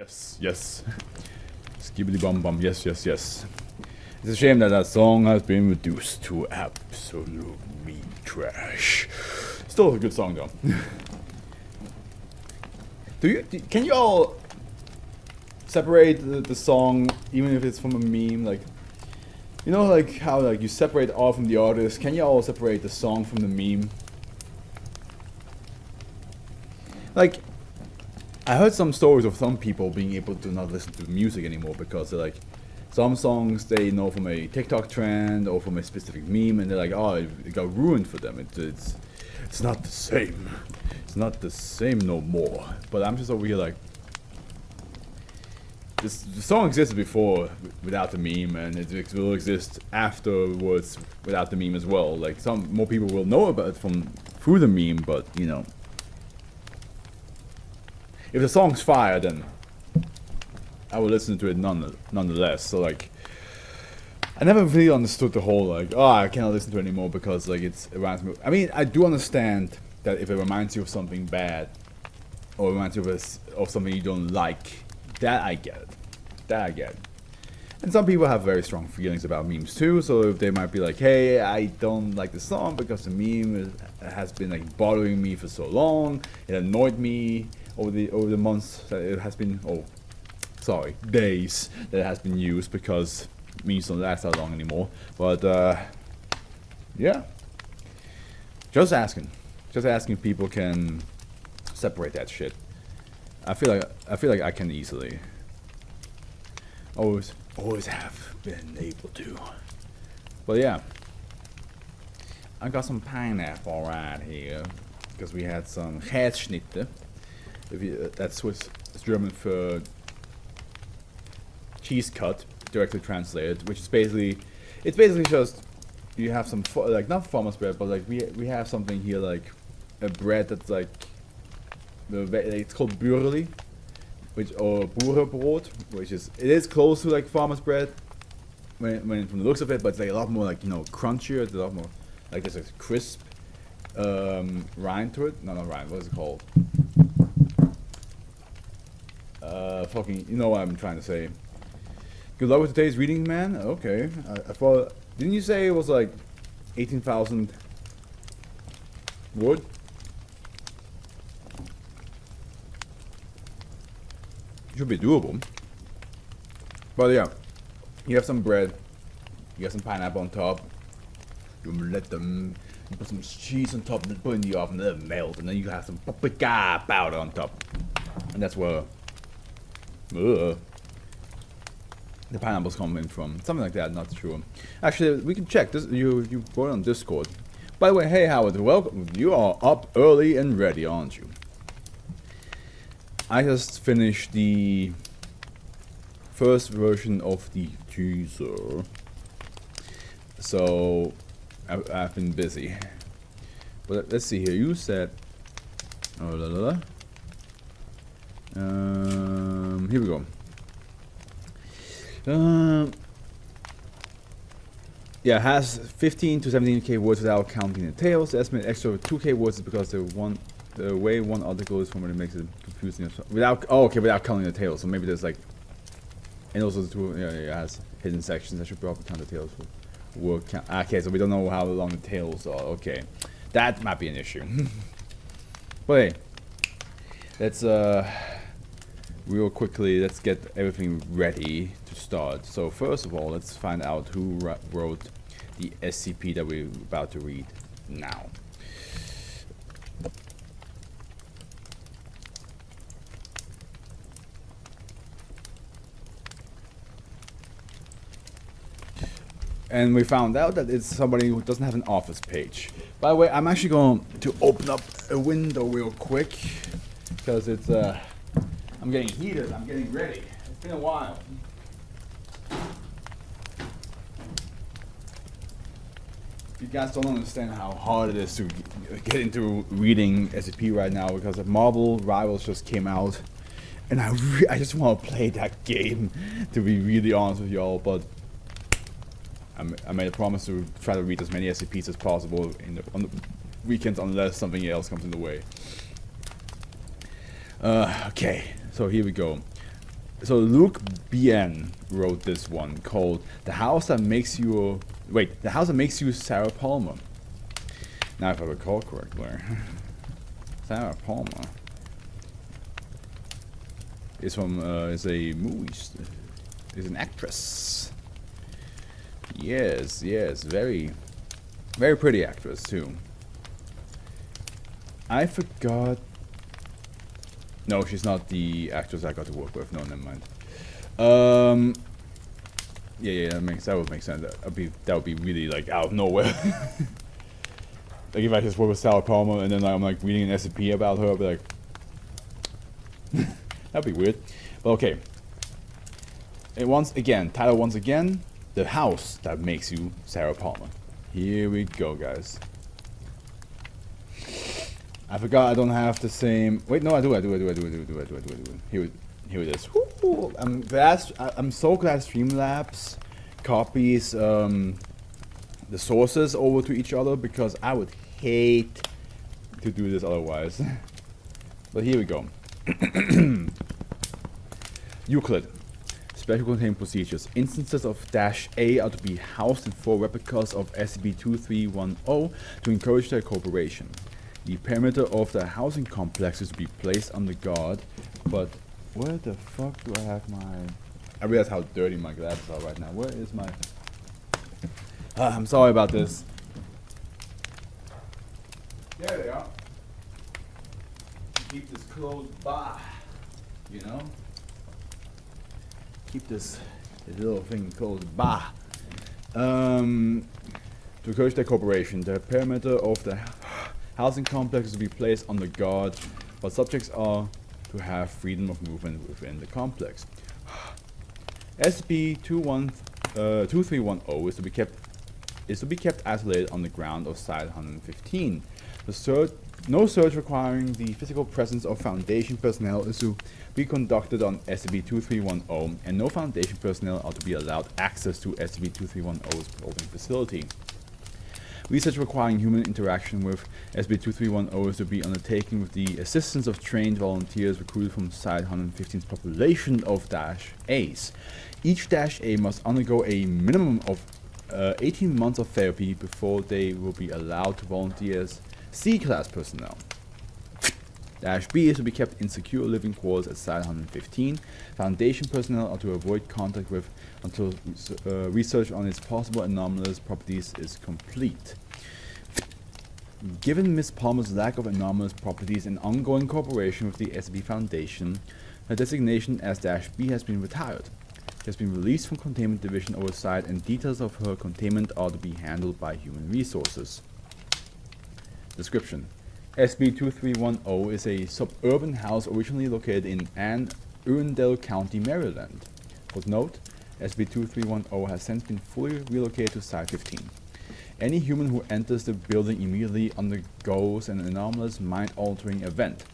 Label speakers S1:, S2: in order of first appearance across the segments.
S1: Yes, yes. Skibbity bum bum, yes, yes, yes. It's a shame that that song has been reduced to absolute meat trash. Still a good song though. Can you all separate the song even if it's from a meme? Like, you know, like how like you separate art from the artist. Can you all separate the song from the meme? Like, I heard some stories of some people being able to not listen to music anymore because they're like, some songs they know from a TikTok trend or from a specific meme, and they're like, oh, it got ruined for them. It's not the same. It's not the same no more. But I'm just over here like, the song existed before without the meme, and it will exist afterwards without the meme as well. Like, some more people will know about it through the meme, but you know. If the song's fire, then I will listen to it nonetheless. So like, I never really understood the whole like, oh, I cannot listen to it anymore because like it reminds me. I mean, I do understand that if it reminds you of something bad, or reminds you of something you don't like, that I get it. That I get it. And some people have very strong feelings about memes too. So they might be like, hey, I don't like the song because the meme has been like bothering me for so long. It annoyed me over the months that it has been, days that it has been used, because memes don't last that long anymore. But yeah, just asking if people can separate that shit. I feel like I can easily. Always have been able to. But yeah, I got some pineapple right here because we had some Herzschnitte. That's Swiss, it's German for cheese cut, directly translated, which is basically, it's basically just, you have some, like, not farmer's bread, but like we have something here like a bread that's like, it's called Bürli, or Boerenbrot, which is, it is close to like farmer's bread when from the looks of it, but it's like a lot more like, you know, crunchier. It's a lot more like there's a crisp rind to it. No, not rind. What is it called? Fucking, you know what I'm trying to say. Good luck with today's reading, man. Okay, I thought, didn't you say it was like 18,000 wood? Should be doable. But yeah, you have some bread, you have some pineapple on top. You put some cheese on top, and put it in the oven, let it melt, and then you have some paprika powder on top, and that's where the pineapples coming from. Something like that, not sure. Actually, we can check this. You brought it on Discord. By the way, hey Howard, welcome. You are up early and ready, aren't you? I just finished the first version of the teaser, so I've been busy. But let's see here. You said, here we go. Yeah, it has 15 to 17k words without counting the tails. The estimated extra 2k words is because the way one article is formatted makes it confusing. Without counting the tails. So maybe there's like, and also it has hidden sections. I should probably count the tails for word count. Okay, so we don't know how long the tails are. Okay, that might be an issue. But hey, let's real quickly, let's get everything ready to start. So first of all, let's find out who wrote the SCP that we're about to read now. And we found out that it's somebody who doesn't have an office page. By the way, I'm actually going to open up a window real quick because it's I'm getting heated, I'm getting ready. It's been a while. You guys don't understand how hard it is to get into reading SCP right now because the Marvel Rivals just came out, and I just want to play that game, to be really honest with y'all. But I made a promise to try to read as many SCPs as possible on the weekends, unless something else comes in the way. Okay, so here we go. So Luke BN wrote this one called "The House That Makes You." The House That Makes You Sarah Palmer. Now, if I recall correctly, Sarah Palmer is from is a movie. Is an actress. Yes, very pretty actress too. I forgot. No, she's not the actress I got to work with. No, never mind. Yeah, that would make sense. That would be really like out of nowhere. Like if I just work with Sarah Palmer and then I'm like reading an SCP about her, I'd be like, that'd be weird. But okay. And title once again, The House That Makes You Sarah Palmer. Here we go, guys. I forgot I don't have the same. Wait, no, I do. Here it is. Woo! I'm so glad Streamlabs copies the sources over to each other, because I would hate to do this otherwise. But here we go. Euclid. Special containment procedures. Instances of -A are to be housed in 4 replicas of SCP-2310 to encourage their cooperation. The perimeter of the housing complex is to be placed under guard, but where the fuck do I have my... I realize how dirty my glasses are right now. Where is my... I'm sorry about this. There they are. Keep this close by, you know? Keep this little thing close by. To encourage their cooperation, the perimeter of the housing complex is to be placed under guard, but subjects are to have freedom of movement within the complex. SCP-2310 is to be kept isolated on the ground of Site 115. No search requiring the physical presence of Foundation personnel is to be conducted on SCP-2310, and no Foundation personnel are to be allowed access to SCP-2310's holding facility. Research requiring human interaction with SCP-2310 is to be undertaken with the assistance of trained volunteers recruited from Site 115's population of -As. Each -A must undergo a minimum of 18 months of therapy before they will be allowed to volunteer as C-Class personnel. -B is to be kept in secure living quarters at Site 115. Foundation personnel are to avoid contact with until research on its possible anomalous properties is complete. Given Ms. Palmer's lack of anomalous properties and ongoing cooperation with the SCP Foundation, her designation as -B has been retired. She has been released from Containment Division oversight, and details of her containment are to be handled by Human Resources. Description: SCP-2310 is a suburban house originally located in Anne Arundel County, Maryland. Footnote: SCP-2310 has since been fully relocated to Site 15. Any human who enters the building immediately undergoes an anomalous mind-altering event.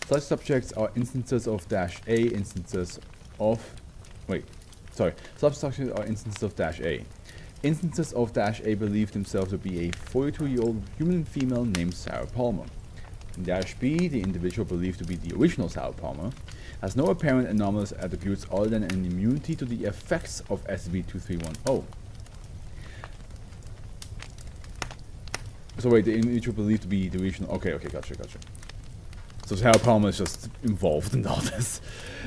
S1: Such subjects are instances of -A, instances of... Such subjects are instances of -A. Instances of -A believe themselves to be a 42-year-old human female named Sarah Palmer. In -B, the individual believed to be the original Sarah Palmer has no apparent anomalous attributes other than an immunity to the effects of SCP-2310. So wait, the individual believed to be the original... Okay, gotcha. So Sarah Palmer is just involved in all this.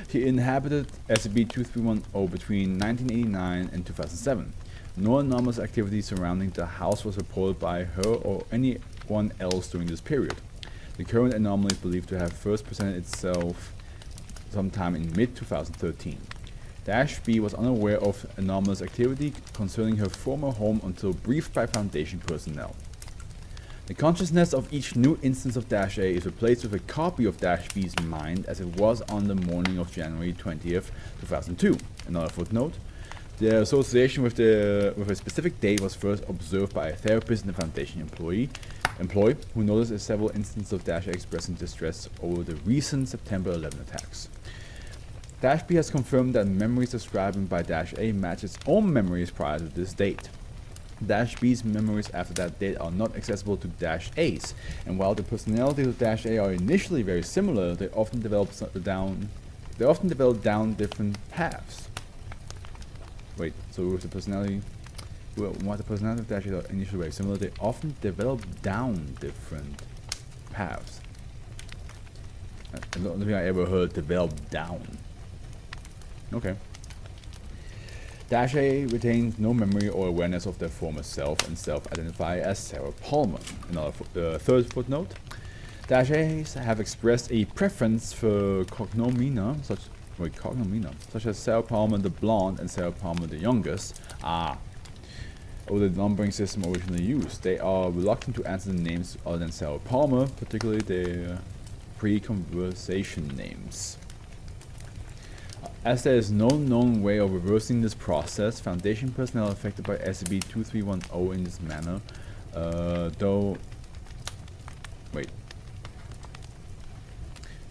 S1: She inhabited SCP-2310 between 1989 and 2007. No anomalous activity surrounding the house was reported by her or anyone else during this period. The current anomaly is believed to have first presented itself sometime in mid-2013. -B was unaware of anomalous activity concerning her former home until briefed by Foundation personnel. The consciousness of each new instance of -A is replaced with a copy of -B's mind as it was on the morning of January 20th, 2002. Another footnote: the association with a specific date was first observed by a therapist and a Foundation employee who noticed several instances of -A expressing distress over the recent September 11 attacks. -B has confirmed that memories described by -A match its own memories prior to this date. -B's memories after that date are not accessible to -A's, and while the personalities of -A are initially very similar, they often develop down They often develop down different paths. Wait, so with the personality, well, what the personality of Dash is initially very similar, they often develop down different paths. I don't think I ever heard develop down. Okay. Dash A retains no memory or awareness of their former self and self-identify as Sarah Palmer. Another third footnote. Dash A's have expressed a preference for cognomina, such as Sarah Palmer the Blonde and Sarah Palmer the Youngest. Or the numbering system originally used. They are reluctant to answer the names other than Sarah Palmer, particularly their pre-conversation names. As there is no known way of reversing this process, Foundation personnel affected by SCP-2310 in this manner,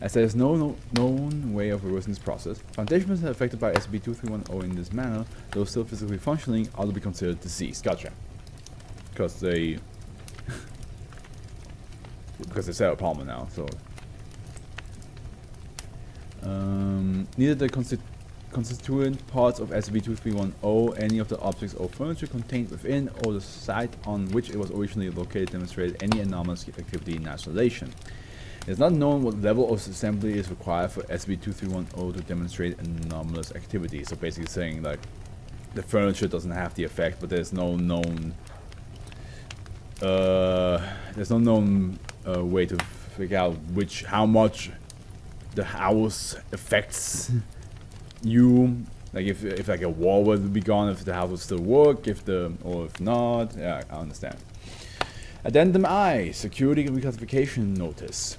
S1: As there is no known way of reversing this process, Foundation personnel affected by SCP-2310 in this manner, though still physically functioning, are to be considered deceased. Gotcha. Because they... because they're Sarah Palmer now, so... neither the constituent parts of SCP-2310, any of the objects or furniture contained within, or the site on which it was originally located demonstrated any anomalous activity in isolation. It is not known what level of assembly is required for SCP-2310 to demonstrate anomalous activity. So basically saying like the furniture doesn't have the effect, but there's no known way to figure out how much the house affects you. Like if like a wall would be gone, if the house would still work, or if not. Yeah, I understand. Addendum I, Security Reclassification Notice.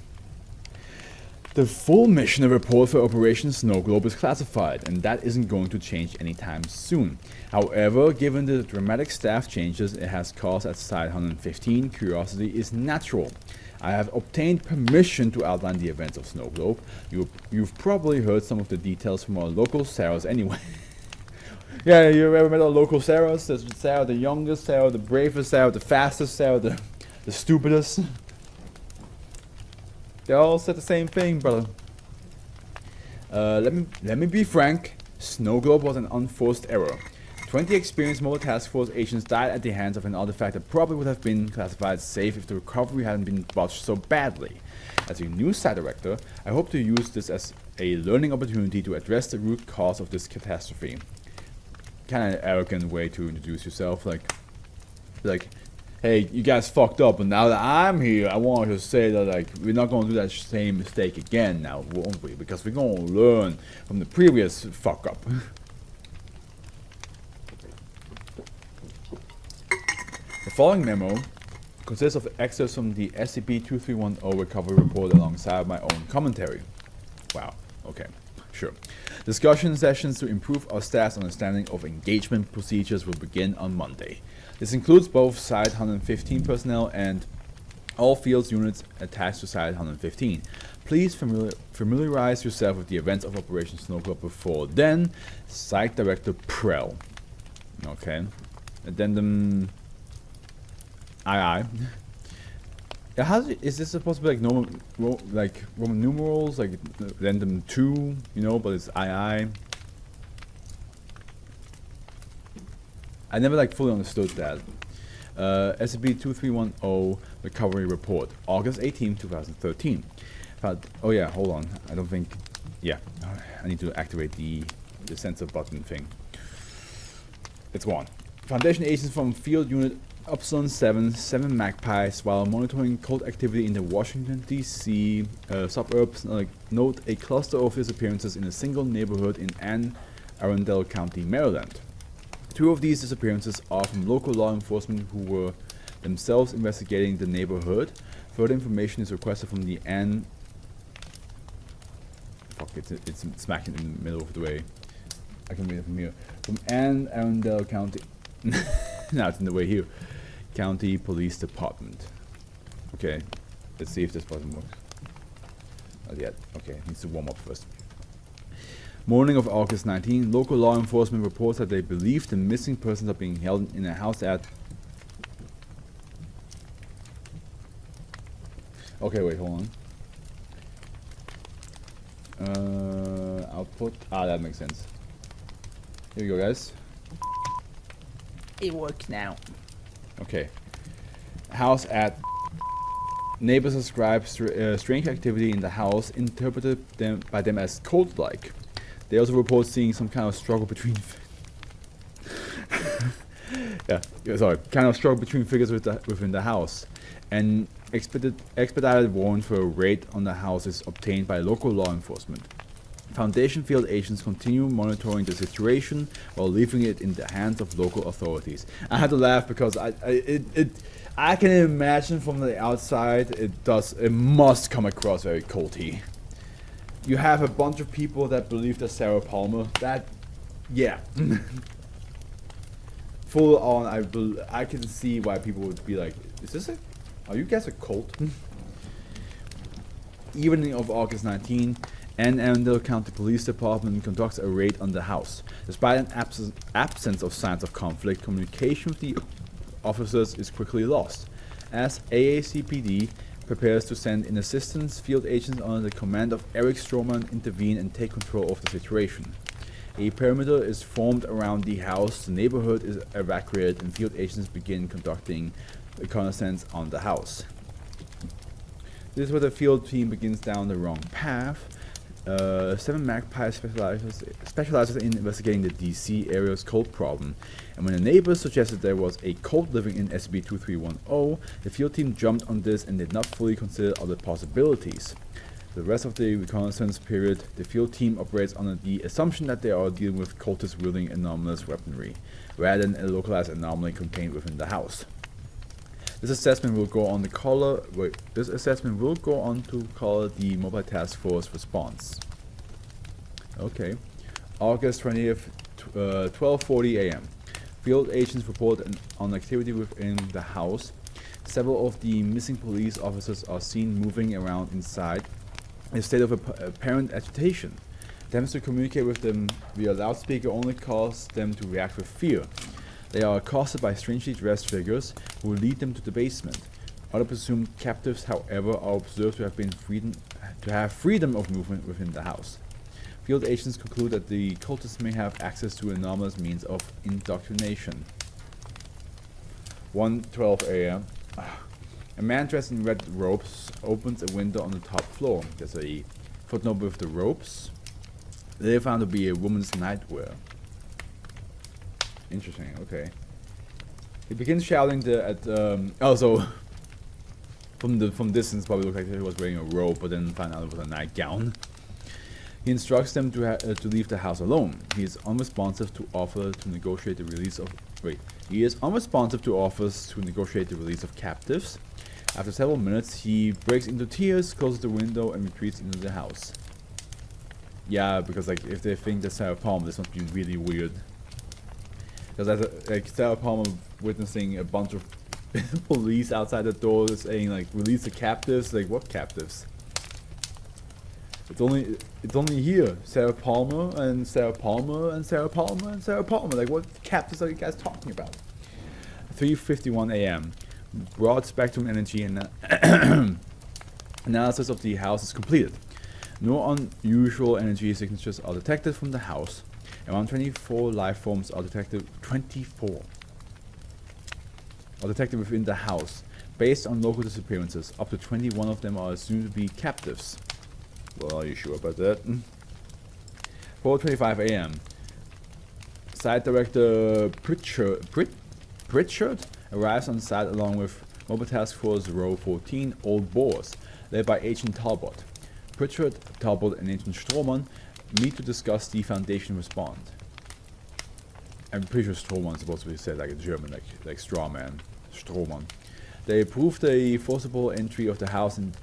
S1: The full mission report for Operation Snow Globe is classified, and that isn't going to change anytime soon. However, given the dramatic staff changes it has caused at Site 115, curiosity is natural. I have obtained permission to outline the events of Snow Globe. You've probably heard some of the details from our local Sarahs anyway. Yeah, you ever met our local Sarahs? There's Sarah the youngest, Sarah the bravest, Sarah the fastest, Sarah the stupidest. They all said the same thing, brother. Let me be frank. Snow Globe was an unforced error. 20 experienced Mobile Task Force agents died at the hands of an artifact that probably would have been classified safe if the recovery hadn't been botched so badly. As your new site director, I hope to use this as a learning opportunity to address the root cause of this catastrophe. Kind of arrogant way to introduce yourself, like, hey, you guys fucked up, and now that I'm here, I want to say that, like, we're not going to do that same mistake again now, won't we? Because we're going to learn from the previous fuck up. The following memo consists of excerpts from the SCP-2310 recovery report alongside my own commentary. Wow, okay, sure. Discussion sessions to improve our staff's understanding of engagement procedures will begin on Monday. This includes both Site 115 personnel and all fields units attached to Site 115. Please familiarize yourself with the events of Operation Snow Globe before then. Site Director Prell. Okay. Addendum II. Is this supposed to be like normal, like Roman numerals, like addendum 2, you know, but it's II? I never like fully understood that. SCP-2310 recovery report, August 18, 2013. But, oh yeah, hold on. I don't think, yeah, I need to activate the sensor button thing. It's gone. Foundation agents from Field Unit Upsilon 7 Magpies, while monitoring cult activity in the Washington, D.C. Suburbs, note a cluster of disappearances in a single neighborhood in Anne Arundel County, Maryland. 2 of these disappearances are from local law enforcement who were themselves investigating the neighborhood. Further information is requested from the Anne... Fuck, it's smacking in the middle of the way. I can read it from here. From Anne Arundel County... Now it's in the way here. County Police Department. Okay, let's see if this button works. Not yet. Okay, it needs to warm up first. Morning of August 19, local law enforcement reports that they believe the missing persons are being held in a house at... Okay, wait, hold on. output. Ah, that makes sense. Here we go, guys. It works now. Okay. House at. Neighbors describe strange activity in the house, interpreted by them as cult-like. They also report seeing some kind of struggle between. Kind of struggle between figures within the house. An expedited warrant for a raid on the house is obtained by local law enforcement. Foundation field agents continue monitoring the situation while leaving it in the hands of local authorities. I had to laugh because I can imagine from the outside it must come across very culty. You have a bunch of people that believe that Sarah Palmer, yeah. Full on, I can see why people would be like, are you guys a cult? Evening of August 19, Anne Arundel County Police Department conducts a raid on the house. Despite an absence of signs of conflict, communication with the officers is quickly lost. As AACPD prepares to send in assistance, field agents under the command of Eric Stroman intervene and take control of the situation. A perimeter is formed around the house, the neighborhood is evacuated, and field agents begin conducting reconnaissance on the house. This is where the field team begins down the wrong path. 7 Magpie specializes in investigating the DC area's cult problem, and when the neighbors suggested there was a cult living in SCP-2310, the field team jumped on this and did not fully consider other possibilities. The rest of the reconnaissance period, the field team operates under the assumption that they are dealing with cultists wielding anomalous weaponry, rather than a localized anomaly contained within the house. This assessment will go on to color the Mobile Task Force response. Okay. August 20th, 12:40 a.m. Field agents report on activity within the house. Several of the missing police officers are seen moving around inside in a state of apparent agitation. Attempts to communicate with them via loudspeaker only cause them to react with fear. They are accosted by strangely dressed figures who lead them to the basement. Other presumed captives, however, are observed to have freedom of movement within the house. Field agents conclude that the cultists may have access to anomalous means of indoctrination. 1:12 a.m. A man dressed in red robes opens a window on the top floor. There's a footnote with the ropes. They found to be a woman's nightwear. Interesting, okay. He begins shouting also from distance probably looked like he was wearing a robe, but then found out it was a nightgown. He instructs them to leave the house alone. He is unresponsive to offers to negotiate the release of captives. After several minutes, he breaks into tears, closes the window, and retreats into the house. Yeah, because like if they think that's Sarah Palmer, this must be really weird. Because Sarah Palmer witnessing a bunch of police outside the door saying like release the captives. Like what captives? It's only here. Sarah Palmer and Sarah Palmer and Sarah Palmer and Sarah Palmer. Like what captives are you guys talking about? 3:51 a.m. Broad spectrum energy and analysis of the house is completed. No unusual energy signatures are detected from the house. Around 24 life forms are detected. 24 are detected within the house. Based on local disappearances, up to 21 of them are assumed to be captives. Well, are you sure about that? 4:25 a.m. Site Director Pritchard arrives on site along with Mobile Task Force Row 14 Old Boars, led by Agent Talbot. Pritchard, Talbot, and Agent Stroman meet to discuss the Foundation response. I'm pretty sure Stroman is supposed to be said like a German, like strawman. Stroman. They approve the forcible entry of the house and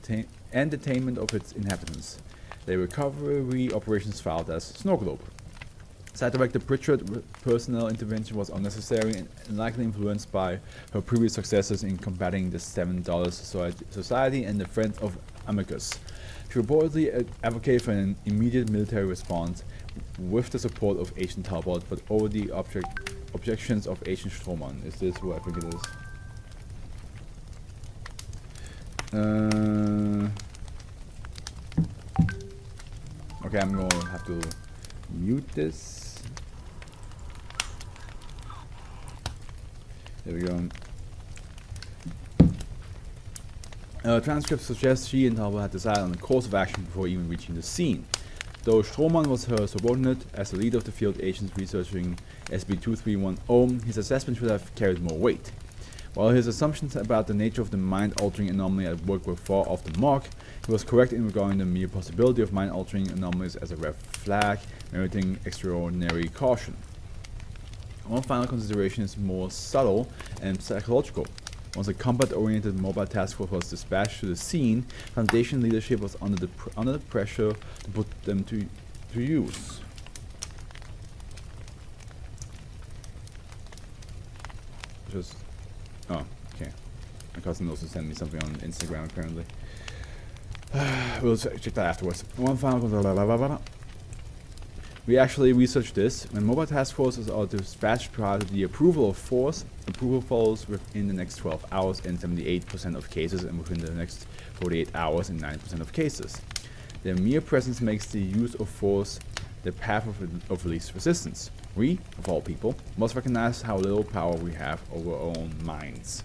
S1: detainment of its inhabitants. The recovery operations filed as Snow Globe. Site Director Pritchard's personnel intervention was unnecessary and likely influenced by her previous successes in combating the $7 Society and the Friends of Amicus. She reportedly advocated for an immediate military response with the support of Agent Talbot, but over the objections of Agent Stroman. Is this who I think it is? Okay, I'm going to have to mute this. There we go. Transcripts suggest she and Talbot had decided on the course of action before even reaching the scene. Though Stroman was her subordinate, as the leader of the field agents researching SB-2310, his assessment should have carried more weight. While his assumptions about the nature of the mind-altering anomaly at work were far off the mark, he was correct in regarding the mere possibility of mind-altering anomalies as a red flag, meriting extraordinary caution. One final consideration is more subtle and psychological. Once a combat-oriented mobile task force was dispatched to the scene, Foundation leadership was under the pressure to put them to use. Oh, okay. My cousin also sent me something on Instagram apparently. We'll check that afterwards. One final. We actually researched this. When mobile task forces are dispatched prior to the approval of force, approval follows within the next 12 hours in 78% of cases and within the next 48 hours in 90% of cases. Their mere presence makes the use of force the path of least resistance. We, of all people, must recognize how little power we have over our own minds.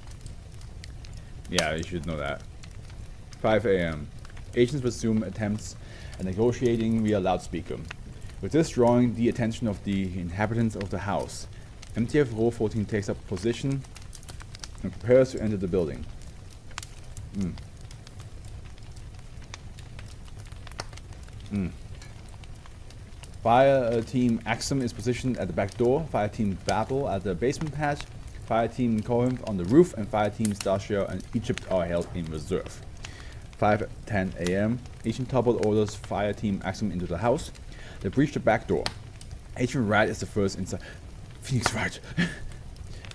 S1: Yeah, you should know that. 5 a.m. Agents resume attempts at negotiating via loudspeaker. With this drawing the attention of the inhabitants of the house, MTF Row 14 takes up position and prepares to enter the building. Fire team Axum is positioned at the back door, fire team Babel at the basement hatch, fire team Corinth on the roof, and fire teams Dacia and Egypt are held in reserve. 5:10 a.m. Agent Talbot orders fire team Axum into the house. They breach the back door. Agent Wright is the first inside. Phoenix Wright.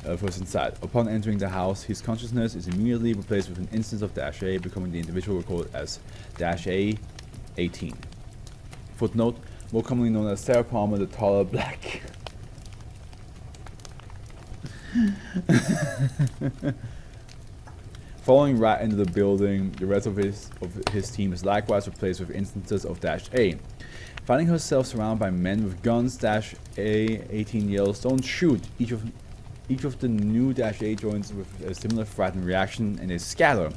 S1: First inside. Upon entering the house, his consciousness is immediately replaced with an instance of -A, becoming the individual recorded as -A18. Footnote: more commonly known as Sarah Palmer, the taller black. Following Wright into the building, the rest of his team is likewise replaced with instances of -A. Finding herself surrounded by men with guns, -A18 yells, "Don't shoot!" Each of the new -A joins with a similar frightened reaction, and they scatter.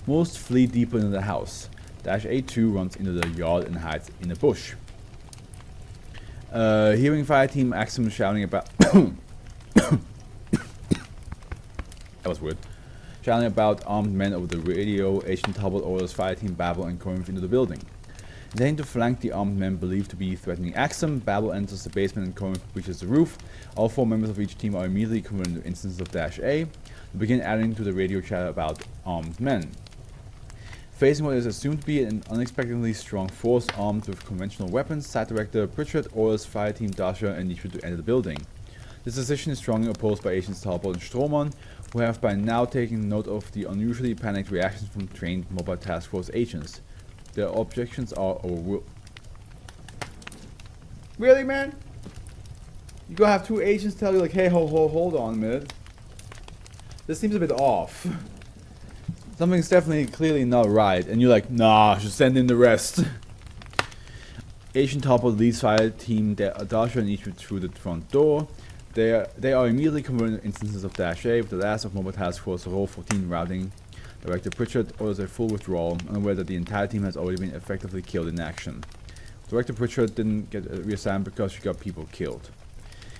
S1: Most flee deeper into the house. -A2 runs into the yard and hides in a bush. Hearing fire team Axum shouting about that was weird. Shouting about armed men over the radio, Agent Talbot orders fire team Babel and Corinth into the building. Intending to flank the armed men believed to be threatening Axum, Babel enters the basement and Corinth reaches the roof. All 4 members of each team are immediately converted into instances of -A. They begin adding to the radio chatter about armed men. Facing what is assumed to be an unexpectedly strong force armed with conventional weapons, Site Director Pritchard orders fire team Dacia and Nietzsche to enter the building. This decision is strongly opposed by Agents Talbot and Stroman, who have by now taken note of the unusually panicked reactions from trained mobile task force agents. Their objections are overruled. Really, man? You gonna have 2 agents tell you like, hey, hold on a minute. This seems a bit off. Something's definitely clearly not right, and you're like, nah, just send in the rest. Agent Talbot leads fire team Dacia and Nietzsche through the front door. They are immediately converted into instances of -A, with the last of Mobile Task Force Row 14 routing. Director Pritchard orders a full withdrawal, unaware that the entire team has already been effectively killed in action. Director Pritchard didn't get reassigned because she got people killed.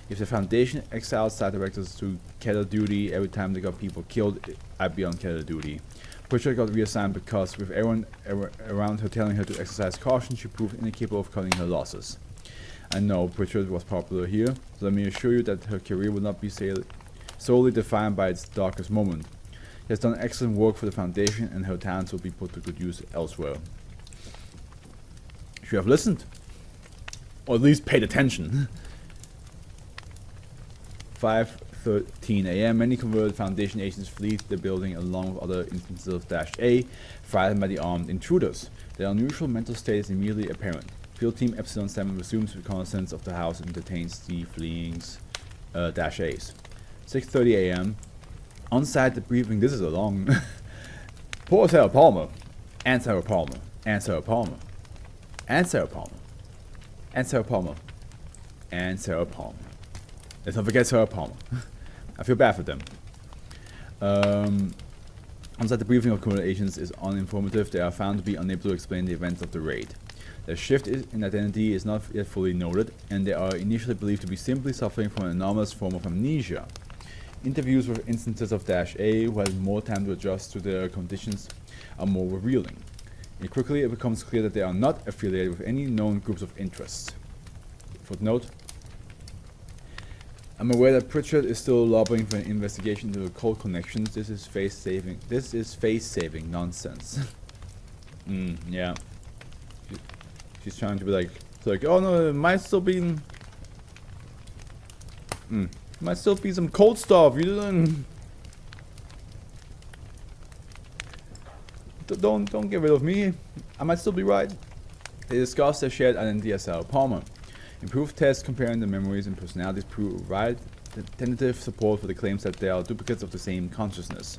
S1: If the Foundation exiles Site Directors to cadet duty every time they got people killed, I'd be on cadet duty. Pritchard got reassigned because, with everyone around her telling her to exercise caution, she proved incapable of cutting her losses. I know Pritchard was popular here, so let me assure you that her career will not be solely defined by its darkest moment. She has done excellent work for the Foundation, and her talents will be put to good use elsewhere. Should have listened, or at least paid attention. 5:13 a.m. Many converted Foundation agents flee the building along with other instances of -A, frightened by the armed intruders. Their unusual mental state is immediately apparent. Field Team Epsilon 7 resumes reconnaissance of the house and detains the fleeing -As. 6:30 a.m. On-site debriefing. This is a long. Poor Sarah Palmer. And Sarah Palmer. And Sarah Palmer. And Sarah Palmer. And Sarah Palmer. and Sarah Palmer. Let's not forget Sarah Palmer. I feel bad for them. On that, the briefing of criminal agents is uninformative. They are found to be unable to explain the events of the raid. Their shift in identity is not yet fully noted, and they are initially believed to be simply suffering from an anomalous form of amnesia. Interviews with instances of -A who had more time to adjust to their conditions are more revealing. And quickly it becomes clear that they are not affiliated with any known groups of interest. Footnote: I'm aware that Pritchard is still lobbying for an investigation into occult connections. This is face-saving nonsense. Yeah. She's trying to be like, oh no, it might still be, might still be some cold stuff. You don't get rid of me. I might still be right. They discussed their shared identity as Sarah Palmer. Improved tests comparing the memories and personalities provide tentative support for the claims that they are duplicates of the same consciousness.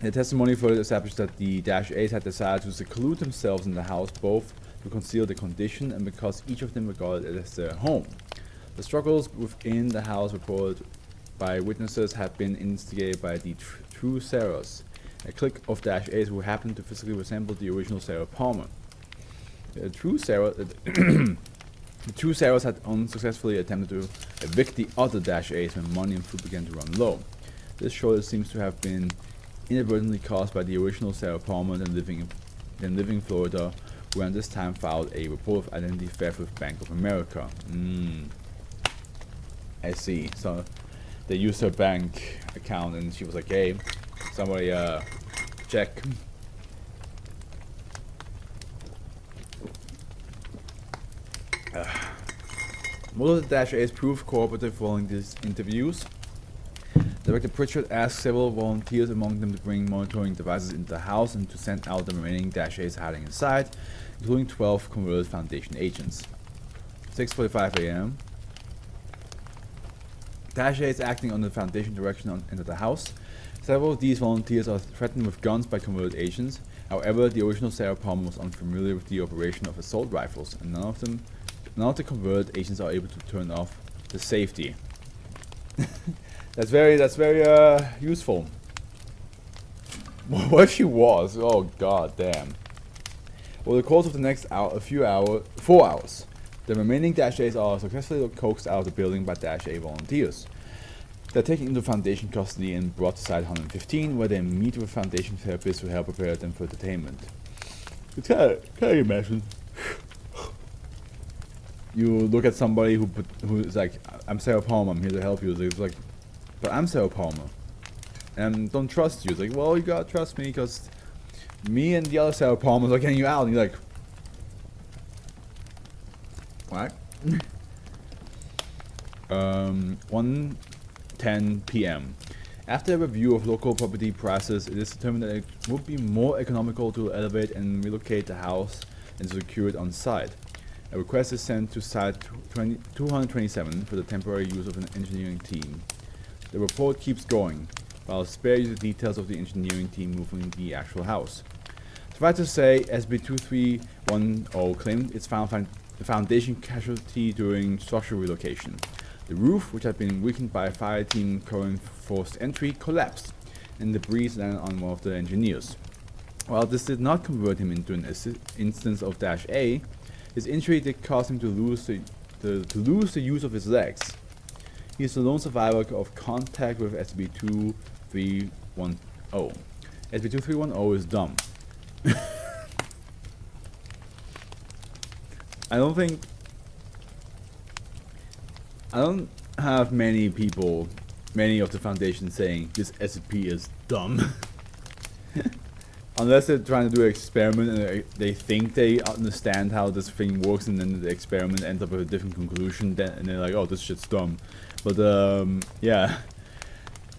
S1: The testimony further established that the -A's had decided to seclude themselves in the house both to conceal the condition and because each of them regarded it as their home. The struggles within the house reported by witnesses had been instigated by the True Sarahs, a clique of -A's who happened to physically resemble the original Sarah Palmer. The True Sarahs had unsuccessfully attempted to evict the other -A's when money and food began to run low. This shortage seems to have been inadvertently caused by the original Sarah Palmer then living in Florida, who at this time filed a report of identity theft with Bank of America. I see. So they used her bank account and she was like, hey, somebody check. Most of the -A's proved cooperative following these interviews. Director Pritchard asked several volunteers among them to bring monitoring devices into the house and to send out the remaining -A's hiding inside, including 12 converted Foundation agents. 6:45 a.m. -A's acting on the Foundation direction entered the house. Several of these volunteers are threatened with guns by converted agents. However, the original Sarah Palmer was unfamiliar with the operation of assault rifles, and none of the converted agents are able to turn off the safety. That's very useful. What if she was? Oh god damn. Over the course of the next 4 hours, the remaining -A's are successfully coaxed out of the building by -A volunteers. They're taken into Foundation custody and brought to Site 115, where they meet with Foundation therapists who help prepare them for entertainment. It's can you imagine? You look at somebody who's like, I'm Sarah Palmer, I'm here to help you. It's like, but I'm Sarah Palmer, and don't trust you. It's like, well, you gotta trust me because me and the other Sarah Palmers are getting you out. And you're like, what? 1:10 p.m. After a review of local property prices, it is determined that it would be more economical to elevate and relocate the house and secure it on site. A request is sent to Site 227 for the temporary use of an engineering team. The report keeps going, but I'll spare you the details of the engineering team moving the actual house. Suffice to say, SB2310 claimed its foundation casualty during structural relocation. The roof, which had been weakened by a fire team current forced entry, collapsed, and debris landed on one of the engineers. While this did not convert him into an instance of -A, his injury did cause him to lose the use of his legs. He is the lone survivor of contact with SCP-2310. SCP-2310 is dumb. I don't have many of the Foundation saying this SCP is dumb. Unless they're trying to do an experiment and they think they understand how this thing works, and then the experiment ends up with a different conclusion, and they're like, oh, this shit's dumb. But yeah,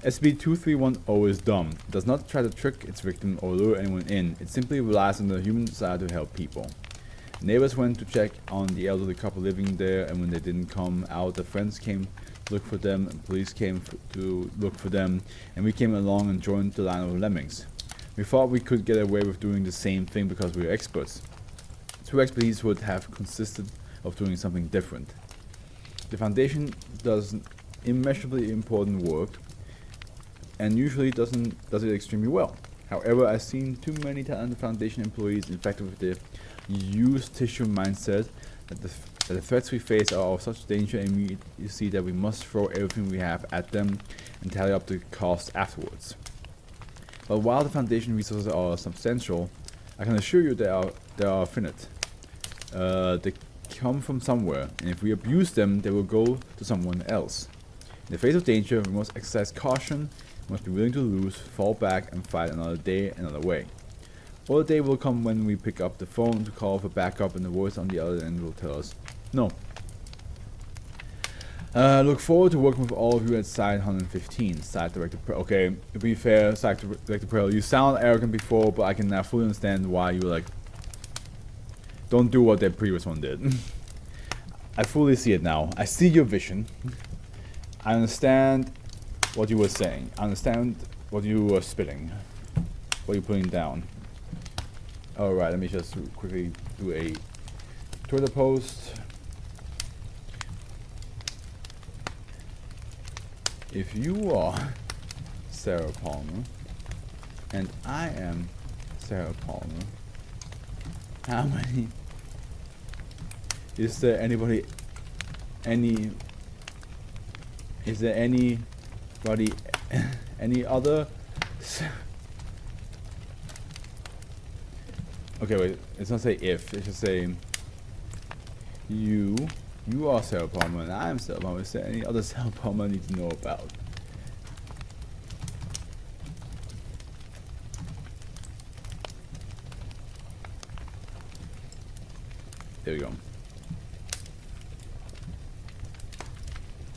S1: SCP-2310 is dumb. It does not try to trick its victim or lure anyone in. It simply relies on the human desire to help people. Neighbors went to check on the elderly couple living there, and when they didn't come out, their friends came to look for them, and police came to look for them, and we came along and joined the line of lemmings. We thought we could get away with doing the same thing because we were experts. True expertise would have consisted of doing something different. The Foundation does immeasurably important work and usually does it extremely well. However, I've seen too many talented Foundation employees infected with the use tissue mindset that the threats we face are of such danger and you see that we must throw everything we have at them and tally up the cost afterwards. But while the Foundation resources are substantial, I can assure you they are finite. They come from somewhere, and if we abuse them, they will go to someone else. In the face of danger, we must exercise caution, we must be willing to lose, fall back, and fight another day, another way. Or the day will come when we pick up the phone to call for backup and the voice on the other end will tell us, no. Look forward to working with all of you at Site 115, Site Director Pearl. Okay, to be fair, Site Director Pearl, you sound arrogant before, but I can now fully understand why you like, don't do what the previous one did. I fully see it now. I see your vision. I understand what you were saying. I understand what you were spitting. What you're putting down. Alright, let me just quickly do a Twitter post. If you are Sarah Palmer and I am Sarah Palmer, how many? Is there anybody? Is there anybody? Any other? Okay, wait. It's not say if. It's just say you. You are Sarah Palmer and I am Sarah Palmer. Is there any other Sarah Palmer I need to know about? There we go.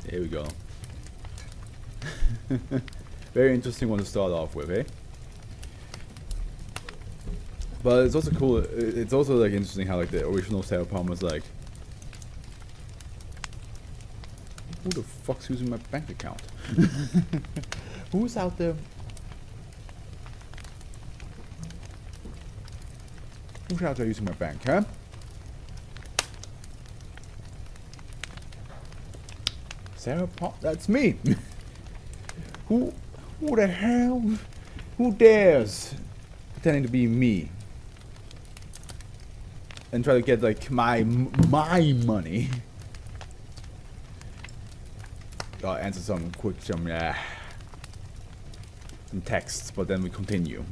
S1: There we go. Very interesting one to start off with, eh? But it's also cool. It's also like interesting how like the original Sarah Palmer was like, who the fuck's using my bank account? Who's out there? Who's out there using my bank, huh? Sarah Palmer, that's me. Who the hell? Who dares pretending to be me and try to get like my money? I'll answer some texts, but then we continue.